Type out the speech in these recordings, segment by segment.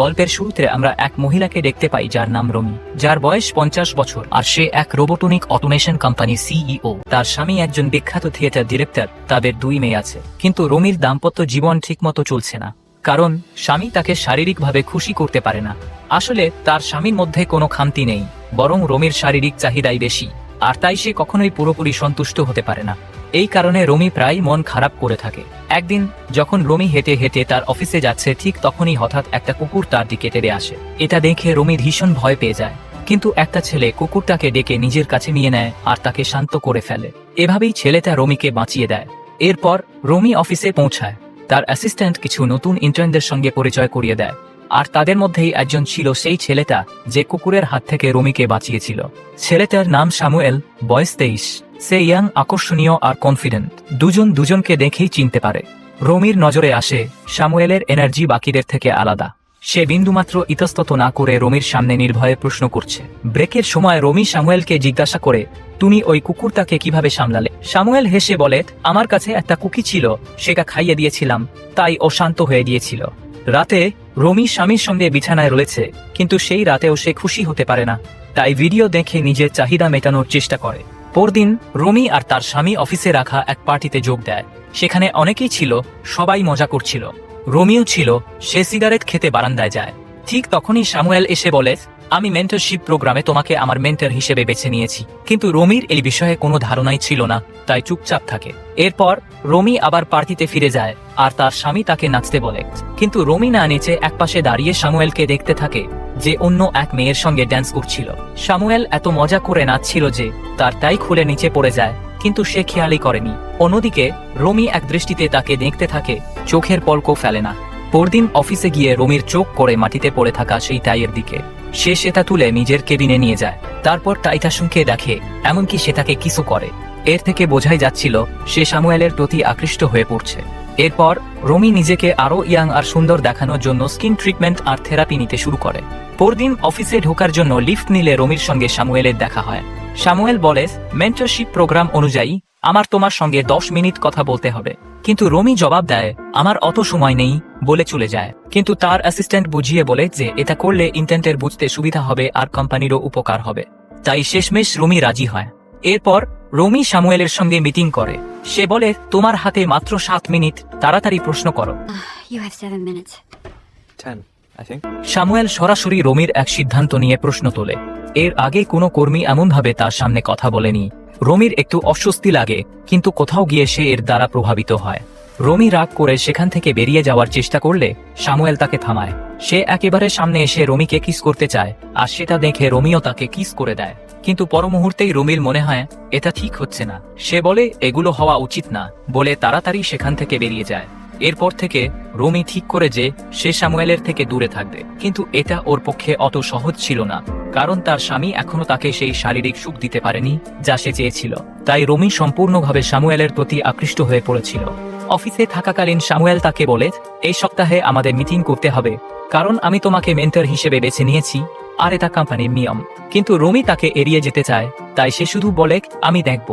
গল্পের শুরুতে আমরা এক মহিলাকে দেখতে পাই যার নাম রমি, যার বয়স 50 বছর, আর সে এক রোবোটনিক অটোমেশন কোম্পানি সিইও। তার স্বামী একজন বিখ্যাত থিয়েটার ডিরেক্টর, তাদের 2 মেয়ে আছে। কিন্তু রমির দাম্পত্য জীবন ঠিকমতো চলছে না, কারণ স্বামী তাকে শারীরিকভাবে খুশি করতে পারে না। আসলে তার স্বামীর মধ্যে কোনো খামতি নেই, বরং রমির শারীরিক চাহিদাই বেশি, আর তাই সে কখনোই পুরোপুরি সন্তুষ্ট হতে পারে না। এই কারণে রমি প্রায় মন খারাপ করে থাকে। একদিন যখন রমি হেঁটে হেঁটে তার অফিসে যাচ্ছে, ঠিক তখনই হঠাৎ একটা কুকুর তার দিকে তেড়ে আসে। এটা দেখে রমি ভীষণ ভয় পেয়ে যায়, কিন্তু একটা ছেলে কুকুরটাকে ডেকে নিজের কাছে নিয়ে নেয় আর তাকে শান্ত করে ফেলে। এভাবেই ছেলেটা রমিকে বাঁচিয়ে দেয়। এরপর রমি অফিসে পৌঁছায়। তার অ্যাসিস্ট্যান্ট কিছু নতুন ইন্টার্নদের সঙ্গে পরিচয় করিয়ে দেয়, আর তাদের মধ্যেই একজন ছিল সেই ছেলেটা যে কুকুরের হাত থেকে রমিকে বাঁচিয়েছিল। ছেলেটার নাম সামুয়েল, বয়স 23। সে ইয়াং, আকর্ষণীয় আর কনফিডেন্ট। দুজনকে দেখেই চিনতে পারে। রমির নজরে আসে সামুয়েলের এনার্জি বাকিদের থেকে আলাদা। সে বিন্দুমাত্র ইতস্তত না করে রমির সামনে নির্ভয়ে প্রশ্ন করছে। ব্রেকের সময় রমি সামুয়েলকে জিজ্ঞাসা করে, তুমি ওই কুকুরটাকে কিভাবে সামলালে? সামুয়েল হেসে বলে, আমার কাছে একটা কুকি ছিল, সেটা খাইয়ে দিয়েছিলাম, তাই ও শান্ত হয়ে গিয়েছিল। রাতে রমি স্বামীর সঙ্গে বিছানায় রয়েছে, কিন্তু সেই রাতেও সে খুশি হতে পারে না, তাই ভিডিও দেখে নিজের চাহিদা মেটানোর চেষ্টা করে। পরদিন রমি আর তার স্বামী অফিসে রাখা এক পার্টিতে যোগ দেয়। সেখানে অনেকেই ছিল, সবাই মজা করছিল। রমিও ছিল, সে সিগারেট খেতে বারান্দায় যায়। ঠিক তখনই সামুয়েল এসে বলে, আমি মেন্টরশিপ প্রোগ্রামে তোমাকে আমার মেন্টর হিসেবে বেছে নিয়েছি। কিন্তু রমির এই বিষয়ে কোনো ধারণাই ছিল না, তাই চুপচাপ থাকে। এরপর রমি আবার পার্টিতে ফিরে যায়, আর তার স্বামী তাকে নাচতে বলে। কিন্তু রমি না নেচে একপাশে দাঁড়িয়ে সামুয়েলকে দেখতে থাকে, যে অন্য এক মেয়ের সঙ্গে ড্যান্স করছিল। সামুয়েল এত মজা করে নাচছিল যে তার টাই খুলে নিচে পড়ে যায়, কিন্তু সে খেয়ালই করেনি। অন্যদিকে রমি এক দৃষ্টিতে তাকে দেখতে থাকে, চোখের পলকও ফেলে না। পরদিন অফিসে গিয়ে রমির চোখ করে মাটিতে পড়ে থাকা সেই টাইয়ের দিকে। সে সেটা তুলে নিজের কেবিনে নিয়ে যায়। তারপর টাইটা শুনকে দেখে, এমনকি সে তাকে কিসও করে। এর থেকে বোঝাই যাচ্ছিল সে সামুয়েলের প্রতি আকৃষ্ট হয়ে পড়ছে। এরপর রমি নিজেকে আরো ইয়াং আর সুন্দর দেখানোর জন্য স্কিন ট্রিটমেন্ট আর থেরাপি নিতে শুরু করে। পরদিন অফিসে ঢোকার জন্য লিফট নিলে রমির সঙ্গে সামুয়েলের দেখা হয়। সামুয়েল বলে, মেন্টরশিপ প্রোগ্রাম অনুযায়ী আমার তোমার সঙ্গে 10 মিনিট কথা বলতে হবে। কিন্তু রমি জবাব দেয়, আমার অত সময় নেই, বলে চলে যায়। কিন্তু তার অ্যাসিস্ট্যান্ট বুঝিয়ে বলে যে এটা করলে ইন্টেন্টের বুঝতে সুবিধা হবে আর কোম্পানিরও উপকার হবে। তাই শেষমেশ রমি রাজি হয়। এরপর রমি সামুয়েলের সঙ্গে মিটিং করে। সে বলে, তোমার হাতে মাত্র 7 মিনিট, তাড়াতাড়ি প্রশ্ন করো। You have 7 minutes. 10, I think. Samuel সরাসরি রমির এক সিদ্ধান্ত নিয়ে প্রশ্ন তোলে। এর আগে কোনো কর্মী এমনভাবে তার সামনে কথা বলেনি। রমির একটু অস্বস্তি লাগে, কিন্তু কোথাও গিয়ে সে এর দ্বারা প্রভাবিত হয়। রমি রাগ করে সেখান থেকে বেরিয়ে যাওয়ার চেষ্টা করলে সামুয়েল তাকে থামায়। সে একেবারে সামনে এসে রমিকে কিস করতে চায়, আর সেটা দেখে রমিও তাকে কিস করে দেয়। কিন্তু পর মুহূর্তেই রমির মনে হয় এটা ঠিক হচ্ছে না। সে বলে, এগুলো হওয়া উচিত না, বলে তাড়াতাড়ি সেখান থেকে বেরিয়ে যায়। এরপর থেকে রমি ঠিক করে যে সে সামুয়েলের থেকে দূরে থাকবে। কিন্তু এটা ওর পক্ষে অত সহজ ছিল না, কারণ তার স্বামী এখনো তাকে সেই শারীরিক সুখ দিতে পারেনি যা সে চেয়েছিল। তাই রমি সম্পূর্ণভাবে সামুয়েলের প্রতি আকৃষ্ট হয়ে পড়েছিল। অফিসে থাকাকালীন সামুয়েল তাকে বলে, এই সপ্তাহে আমাদের মিটিং করতে হবে, কারণ আমি তোমাকে মেন্টর হিসেবে বেছে নিয়েছি, আর এটা কোম্পানির নিয়ম। কিন্তু রমি তাকে এড়িয়ে যেতে চায়, তাই সে শুধু বলে, আমি দেখব।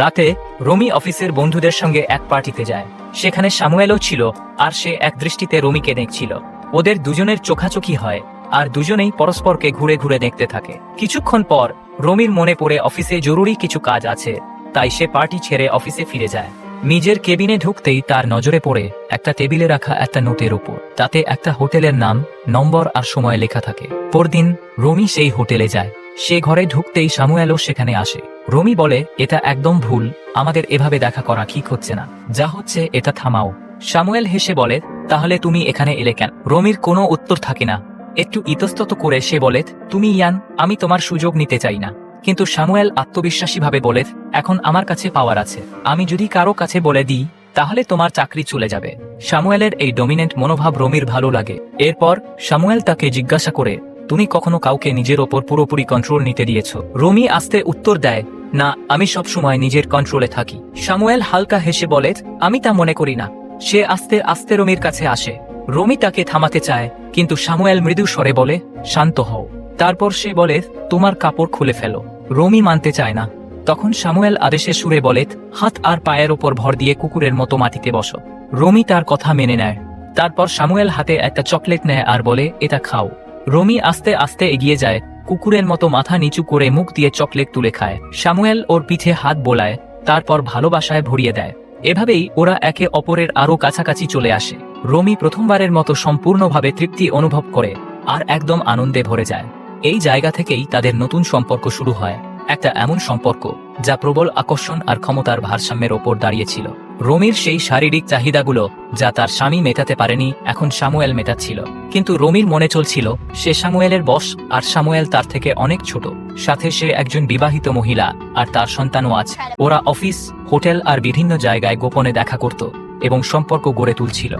রাতে রমি অফিসের বন্ধুদের সঙ্গে এক পার্টিতে যায়। সেখানে সামুয়েলও ছিল, আর সে এক দৃষ্টিতে রমিকে দেখছিল। ওদের দুজনের চোখাচোখি হয়, আর দুজনেই পরস্পরকে ঘুরে ঘুরে দেখতে থাকে। কিছুক্ষণ পর রমির মনে পড়ে অফিসে জরুরি কিছু কাজ আছে, তাই সে পার্টি ছেড়ে অফিসে ফিরে যায়। নিজের কেবিনে ঢুকতেই তার নজরে পড়ে একটা টেবিলে রাখা একটা নোটের উপর। তাতে একটা হোটেলের নাম, নম্বর আর সময় লেখা থাকে। পরদিন রমি সেই হোটেলে যায়। সে ঘরে ঢুকতেই সামুয়েলও সেখানে আসে। রমি বলে, এটা একদম ভুল, আমাদের এভাবে দেখা করা ঠিক হচ্ছে না, যা হচ্ছে এটা থামাও। সামুয়েল হেসে বলে, তাহলে তুমি এখানে এলে কেন? রমির কোনো উত্তর থাকে না। একটু ইতস্তত করে সে বলে, তুমি ইয়ান, আমি তোমার সুযোগ নিতে চাই না। কিন্তু সামুয়েল আত্মবিশ্বাসীভাবে বলে, এখন আমার কাছে পাওয়ার আছে, আমি যদি কারো কাছে বলে দিই তাহলে তোমার চাকরি চলে যাবে। সামুয়েলের এই ডমিনেন্ট মনোভাব রমির ভালো লাগে। এরপর সামুয়েল তাকে জিজ্ঞাসা করে, তুমি কখনো কাউকে নিজের ওপর পুরোপুরি কন্ট্রোল নিতে দিয়েছো? রমি আস্তে উত্তর দেয়, না, আমি সবসময় নিজের কন্ট্রোলে থাকি। সামুয়েল হালকা হেসে বলে, আমি তা মনে করি না। সে আস্তে আস্তে রমির কাছে আসে। রমি তাকে থামাতে চায়, কিন্তু সামুয়েল মৃদু স্বরে বলে, শান্ত হও। তারপর সে বলে, তোমার কাপড় খুলে ফেলো। রমি মানতে চায় না। তখন সামুয়েল আদেশের সুরে বলে, হাত আর পায়ের ওপর ভর দিয়ে কুকুরের মতো মাটিতে বসো। রমি তার কথা মেনে নেয়। তারপর সামুয়েল হাতে একটা চকলেট নেয় আর বলে, এটা খাও। রমি আস্তে আস্তে এগিয়ে যায়, কুকুরের মতো মাথা নিচু করে মুখ দিয়ে চকলেট তুলে খায়। সামুয়েল ওর পিঠে হাত বোলায়, তারপর ভালোবাসায় ভরিয়ে দেয়। এভাবেই ওরা একে অপরের আরো কাছাকাছি চলে আসে। রমি প্রথমবারের মতো সম্পূর্ণভাবে তৃপ্তি অনুভব করে আর একদম আনন্দে ভরে যায়। এই জায়গা থেকেই তাদের নতুন সম্পর্ক শুরু হয়, একটা এমন সম্পর্ক যা প্রবল আকর্ষণ আর ক্ষমতার ভারসাম্যের ওপর দাঁড়িয়েছিল। রমির সেই শারীরিক চাহিদাগুলো যা তার স্বামী মেটাতে পারেনি, এখন সামুয়েল মেটাচ্ছিল। কিন্তু রমির মনে চলছিল সে সামুয়েলের বশ, আর সামুয়েল তার থেকে অনেক ছোট। সাথে সে একজন বিবাহিত মহিলা আর তার সন্তানও আছে। ওরা অফিস, হোটেল আর বিভিন্ন জায়গায় গোপনে দেখা করত এবং সম্পর্ক গড়ে তুলছিল।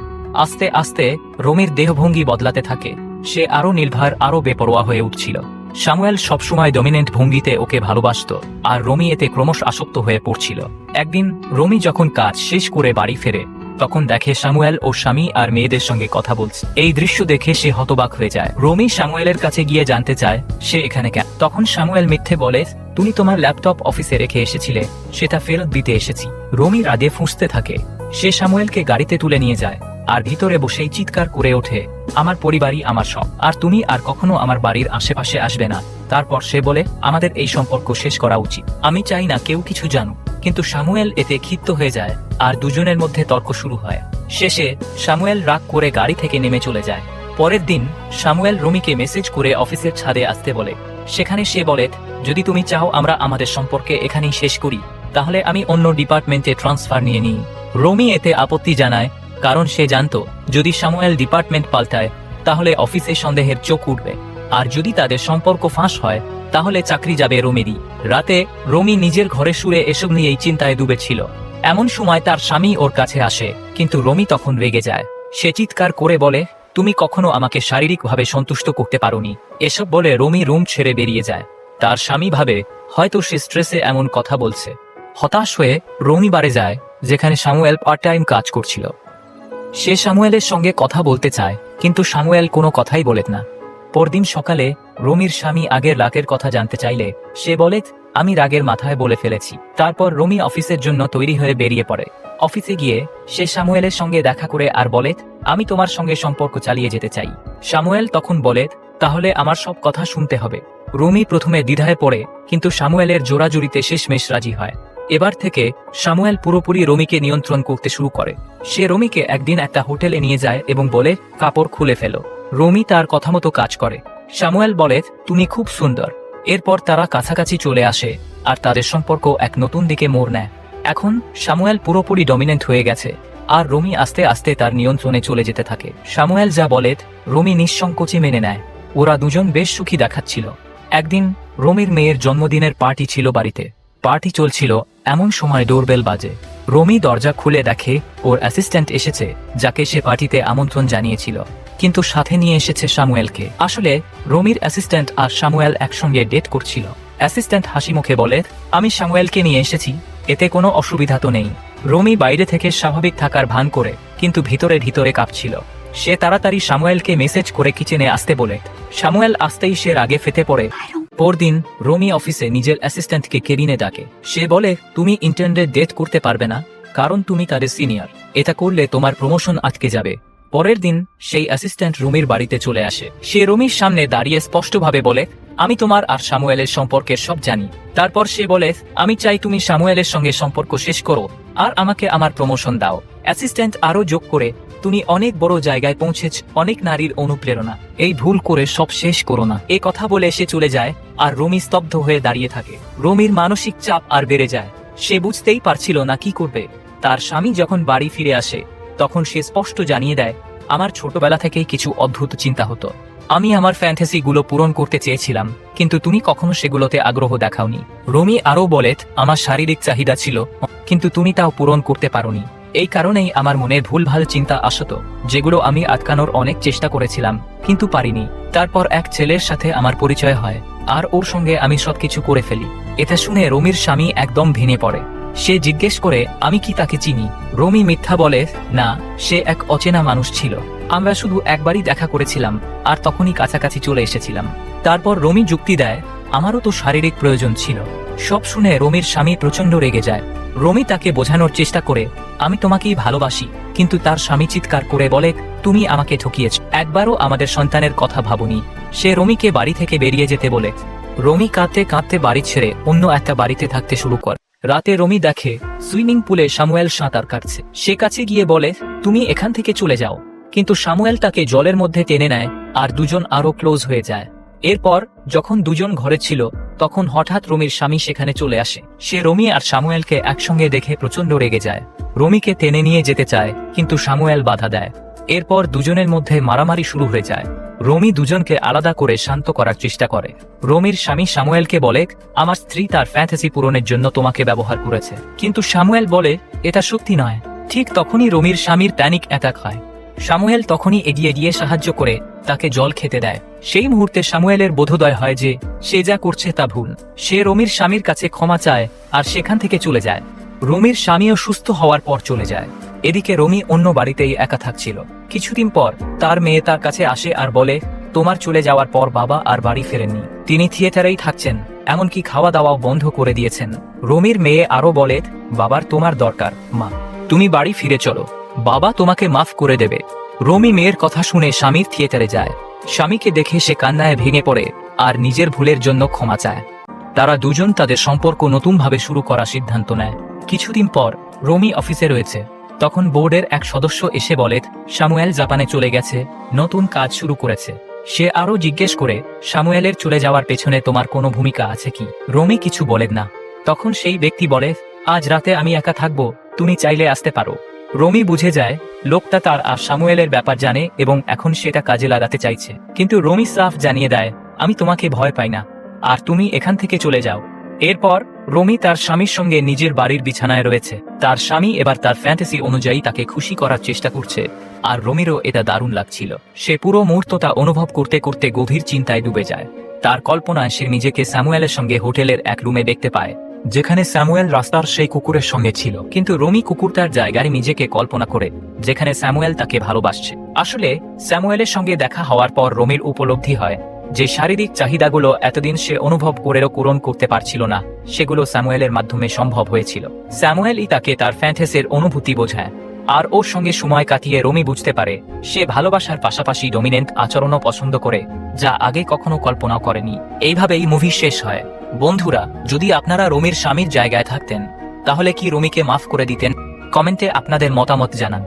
আস্তে আস্তে রমির দেহভঙ্গি বদলাতে থাকে, সে আরো নির্ভর, আরো বেপরোয়া হয়ে উঠছিল। সামুয়েল সবসময় ডমিনেন্ট ভঙ্গিতে ওকে ভালোবাসত, আর রমি এতে ক্রমশ আসক্ত হয়ে পড়ছিল। একদিন রমি যখন কাজ শেষ করে বাড়ি ফেরে, তখন দেখে সামুয়েল ও স্বামী আর মেয়েদের সঙ্গে কথা বলছে। এই দৃশ্য দেখে সে হতবাক হয়ে যায়। রমি সামুয়েলের কাছে গিয়ে জানতে চায় সে এখানে কেন। তখন সামুয়েল মিথ্যে বলে, তুমি তোমার ল্যাপটপ অফিসে রেখে এসেছিলে, সেটা ফেরত দিতে এসেছি। রমি রাগে ফুঁসতে থাকে। সে সামুয়েলকে গাড়িতে তুলে নিয়ে যায় আর ভিতরে বসেই চিৎকার করে ওঠে, আমার পরিবারই আমার সব, আর তুমি আর কখনো আমার বাড়ির আশেপাশে আসবে না। তারপর সে বলে, আমাদের এই সম্পর্ক শেষ করা উচিত, আমি চাই না কেউ কিছু জানুক। কিন্তু সামুয়েল এতে ক্ষিপ্ত হয়ে যায় আর দুজনের মধ্যে তর্ক শুরু হয়। শেষে সামুয়েল রাগ করে গাড়ি থেকে নেমে চলে যায়। পরের দিন সামুয়েল রমিকে মেসেজ করে অফিসের ছাদে আসতে বলে। সেখানে সে বলে, যদি তুমি চাও আমরা আমাদের সম্পর্কে এখানেই শেষ করি, তাহলে আমি অন্য ডিপার্টমেন্টে ট্রান্সফার নিয়ে নিই। রমি এতে আপত্তি জানায়, কারণ সে জানত যদি সামুয়েল ডিপার্টমেন্ট পাল্টায় তাহলে অফিসে সন্দেহের চোখ উঠবে, আর যদি তাদের সম্পর্ক ফাঁস হয় তাহলে চাকরি যাবে রমিরই। রাতে রমি নিজের ঘরে শুয়ে এসব নিয়েই চিন্তায় ডুবেছিল। এমন সময় তার স্বামী ওর কাছে আসে, কিন্তু রমি তখন রেগে যায়। সে চিৎকার করে বলে, তুমি কখনো আমাকে শারীরিকভাবে সন্তুষ্ট করতে পারোনি। এসব বলে রমি রুম ছেড়ে বেরিয়ে যায়। তার স্বামী ভাবে হয়তো সে স্ট্রেসে এমন কথা বলছে। হতাশ হয়ে রমি বাড়ি যায়, যেখানে সামুয়েল পার্ট টাইম কাজ করছিল। সে সামুয়েলের সঙ্গে কথা বলতে চায়, কিন্তু সামুয়েল কোনো কথাই বলে না। পরদিন সকালে রমির স্বামী আগের রাগের কথা জানতে চাইলে সে বলে, আমি রাগের মাথায় বলে ফেলেছি। তারপর রমি অফিসের জন্য তৈরি হয়ে বেরিয়ে পড়ে। অফিসে গিয়ে সে সামুয়েলের সঙ্গে দেখা করে আর বলে, আমি তোমার সঙ্গে সম্পর্ক চালিয়ে যেতে চাই। সামুয়েল তখন বলে, তাহলে আমার সব কথা শুনতে হবে। রমি প্রথমে দ্বিধায় পড়ে, কিন্তু সামুয়েলের জোরাজুরিতে শেষমেশ রাজি হয়। এবার থেকে সামুয়েল পুরোপুরি রমিকে নিয়ন্ত্রণ করতে শুরু করে। সে রমিকে একদিন একটা হোটেলে নিয়ে যায় এবং বলে, কাপড় খুলে ফেলো। রমি তার কথা মতো কাজ করে। সামুয়েল বলে, তুমি খুব সুন্দর। এরপর তারা কাছাকাছি চলে আসে আর তাদের সম্পর্ক এক নতুন দিকে মোড় নেয়। এখন সামুয়েল পুরোপুরি ডমিনেন্ট হয়ে গেছে, আর রমি আস্তে আস্তে তার নিয়ন্ত্রণে চলে যেতে থাকে। সামুয়েল যা বলে রমি নিঃসংকোচে মেনে নেয়। ওরা দুজন বেশ সুখী দেখাচ্ছিল। একদিন রমির মেয়ের জন্মদিনের পার্টি ছিল বাড়িতে। পার্টি চলছিল, এমন সময় ডোরবেল বাজে। রমি দরজা খুলে দেখে ওর অ্যাসিস্ট্যান্ট এসেছে, যাকে সে পার্টিতে আমন্ত্রণ জানিয়েছিল, কিন্তু সাথে নিয়ে এসেছে সামুয়েলকে। আসলে রমির অ্যাসিস্ট্যান্ট আর সামুয়েল একসঙ্গে ডেট করছিল। অ্যাসিস্ট্যান্ট হাসি মুখে বলে, আমি সামুয়েলকে নিয়ে এসেছি, এতে কোনো অসুবিধা তো নেই। রমি বাইরে থেকে স্বাভাবিক থাকার ভান করে, কিন্তু ভিতরে ভিতরে কাঁপছিল। সে তাড়াতাড়ি সামুয়েলকে মেসেজ করে কিচেনে আসতে বলে। সামুয়েল আসতেই সে রাগে ফেটে পড়ে। পরদিন রমি অফিসে নিজের অ্যাসিস্ট্যান্টকে কেবিনে ডাকে। সে বলে, তুমি ইন্টার্নদের ডেট করতে পারবে না, কারণ তুমি তাদের সিনিয়র। এটা করলে তোমার প্রমোশন আটকে যাবে। পরের দিন সেই অ্যাসিস্ট্যান্ট রমির বাড়িতে চলে আসে। সে রমির সামনে দাঁড়িয়ে স্পষ্টভাবে বলে, আমি তোমার আর সামুয়েলের সম্পর্কের সব জানি। তারপর সে বলে, আমি চাই তুমি সামুয়েলের সঙ্গে সম্পর্ক শেষ করো আর আমাকে আমার প্রমোশন দাও। অ্যাসিস্ট্যান্ট আরও যোগ করে, তুমি অনেক বড় জায়গায় পৌঁছেছ, অনেক নারীর অনুপ্রেরণা, এই ভুল করে সব শেষ করো না। এ কথা বলে সে চলে যায় আর রমি স্তব্ধ হয়ে দাঁড়িয়ে থাকে। রমির মানসিক চাপ আর বেড়ে যায়। সে বুঝতেই পারছিল না কি করবে। তার স্বামী যখন বাড়ি ফিরে আসে, তখন সে স্পষ্ট জানিয়ে দেয়, আমার ছোটবেলা থেকেই কিছু অদ্ভুত চিন্তা হতো। আমি আমার ফ্যান্টাসিগুলো পূরণ করতে চেয়েছিলাম, কিন্তু তুমি কখনো সেগুলোতে আগ্রহ দেখাওনি। রমি আরও বলে, আমার শারীরিক চাহিদা ছিল, কিন্তু তুমি তাও পূরণ করতে পারোনি। এই কারণেই আমার মনে ভুলভাল চিন্তা আসত, যেগুলো আমি আটকানোর অনেক চেষ্টা করেছিলাম, কিন্তু পারিনি। তারপর এক ছেলের সাথে আমার পরিচয় হয়, আর ওর সঙ্গে আমি সবকিছু করে ফেলি। এটা শুনে রমির স্বামী একদম ভেঙে পড়ে। সে জিজ্ঞেস করে, আমি কি তাকে চিনি? রমি মিথ্যা বলে, না, সে এক অচেনা মানুষ ছিল। আমরা শুধু একবারই দেখা করেছিলাম, আর তখনই কাছাকাছি চলে এসেছিলাম। তারপর রমি যুক্তি দেয়, আমারও তো শারীরিক প্রয়োজন ছিল। সব শুনে রমির স্বামী প্রচন্ড রেগে যায়। রমি তাকে বোঝানোর চেষ্টা করে, আমি তোমাকেই ভালোবাসি, কিন্তু তার স্বামী চিৎকার করে বলে, তুমি আমাকে ঠকিয়েছ, একবারও আমাদের সন্তানের কথা ভাবনি। সে রমিকে বাড়ি থেকে বেরিয়ে যেতে বলে। রমি কাঁদতে কাঁদতে বাড়ি ছেড়ে অন্য একটা বাড়িতে থাকতে শুরু করে। রাতে রমি দেখে সুইমিং পুলে সামুয়েল সাঁতার কাটছে। সে কাছে গিয়ে বলে, তুমি এখান থেকে চলে যাও। কিন্তু সামুয়েল তাকে জলের মধ্যে টেনে নেয় আর দুজন আরো ক্লোজ হয়ে যায়। এরপর যখন দুজন ঘরে ছিল তখন হঠাৎ রমির স্বামী সেখানে চলে আসে। সে রমি আর সামুয়েলকে একসঙ্গে দেখে প্রচন্ড রেগে যায়। রমিকে টেনে নিয়ে যেতে চায় কিন্তু সামুয়েল বাধা দেয়। এরপর দুজনের মধ্যে মারামারি শুরু হয়ে যায়। রমি দুজনকে আলাদা করে শান্ত করার চেষ্টা করে। রমির স্বামী সামুয়েলকে বলে, আমার স্ত্রী তার ফ্যান্টাসি পূরণের জন্য তোমাকে ব্যবহার করেছে। কিন্তু সামুয়েল বলে, এটা সত্যি নয়। ঠিক তখনই রমির স্বামীর প্যানিক অ্যাটাক হয়। সামুয়েল তখনই এগিয়ে গিয়ে সাহায্য করে তাকে জল খেতে দেয়। সেই মুহূর্তে সামুয়েলের বোধোদয় হয় যে সে যা করছে তা ভুল। সে রমির স্বামীর কাছে ক্ষমা চায় আর সেখান থেকে চলে যায়। রমির স্বামীও সুস্থ হওয়ার পর চলে যায়। এদিকে রমি অন্য বাড়িতেই একা থাকছিল। কিছুদিন পর তার মেয়ে তার কাছে আসে আর বলে, তোমার চলে যাওয়ার পর বাবা আর বাড়ি ফেরেননি। তিনি থিয়েটারেই থাকছেন, এমনকি খাওয়া দাওয়াও বন্ধ করে দিয়েছেন। রমির মেয়ে আরো বলে, বাবার তোমার দরকার মা, তুমি বাড়ি ফিরে চলো, বাবা তোমাকে মাফ করে দেবে। রমি মেয়ের কথা শুনে স্বামীর থিয়েটারে যায়। স্বামীকে দেখে সে কান্নায় ভেঙে পড়ে আর নিজের ভুলের জন্য ক্ষমা চায়। তারা দুজন তাদের সম্পর্ক নতুনভাবে শুরু করার সিদ্ধান্ত নেয়। কিছুদিন পর রমি অফিসে রয়েছে। তখন বোর্ডের এক সদস্য এসে বলে, সামুয়েল জাপানে চলে গেছে, নতুন কাজ শুরু করেছে। সে আরো জিজ্ঞেস করে, সামুয়েলের চলে যাওয়ার পেছনে তোমার কোনো ভূমিকা আছে কি? রমি কিছু বলেন না। তখন সেই ব্যক্তি বলে, আজ রাতে আমি একা থাকবো, তুমি চাইলে আসতে পারো। রমি বুঝে যায় লোকটা তার আর সামুয়েলের ব্যাপার জানে এবং এখন সেটা কাজে লাগাতে চাইছে। কিন্তু রমি সাফ জানিয়ে দেয়, আমি তোমাকে ভয় পাই না, আর তুমি এখান থেকে চলে যাও। এরপর রমি তার স্বামীর সঙ্গে নিজের বাড়ির বিছানায় রয়েছে। তার স্বামী এবার তার ফ্যান্টাসি অনুযায়ী তাকে খুশি করার চেষ্টা করছে, আর রমিরও এটা দারুণ লাগছিল। সে পুরো মুহূর্তটা অনুভব করতে করতে গভীর চিন্তায় ডুবে যায়। তার কল্পনায় সে নিজেকে স্যামুয়েলের সঙ্গে হোটেলের এক রুমে দেখতে পায়, যেখানে স্যামুয়েল রাস্তার সেই কুকুরের সঙ্গে ছিল। কিন্তু রমি কুকুরটার জায়গায় নিজেকে কল্পনা করে, যেখানে স্যামুয়েল তাকে ভালোবাসছে। আসলে স্যামুয়েলের সঙ্গে দেখা হওয়ার পর রমির উপলব্ধি হয় যে শারীরিক চাহিদাগুলো এতদিন সে অনুভব করেও পূরণ করতে পারছিল না, সেগুলো স্যামুয়েলের মাধ্যমে সম্ভব হয়েছিল। স্যামুয়েলই তাকে তার ফ্যান্টাসির অনুভূতি বোঝায়। আর ওর সঙ্গে সময় কাটিয়ে রমি বুঝতে পারে সে ভালোবাসার পাশাপাশি ডমিনেন্ট আচরণও পছন্দ করে, যা আগে কখনো কল্পনা করেনি। এইভাবেই মুভি শেষ হয়। বন্ধুরা, যদি আপনারা রমির স্বামীর জায়গায় থাকতেন তাহলে কি রমিকে মাফ করে দিতেন? কমেন্টে আপনাদের মতামত জানান।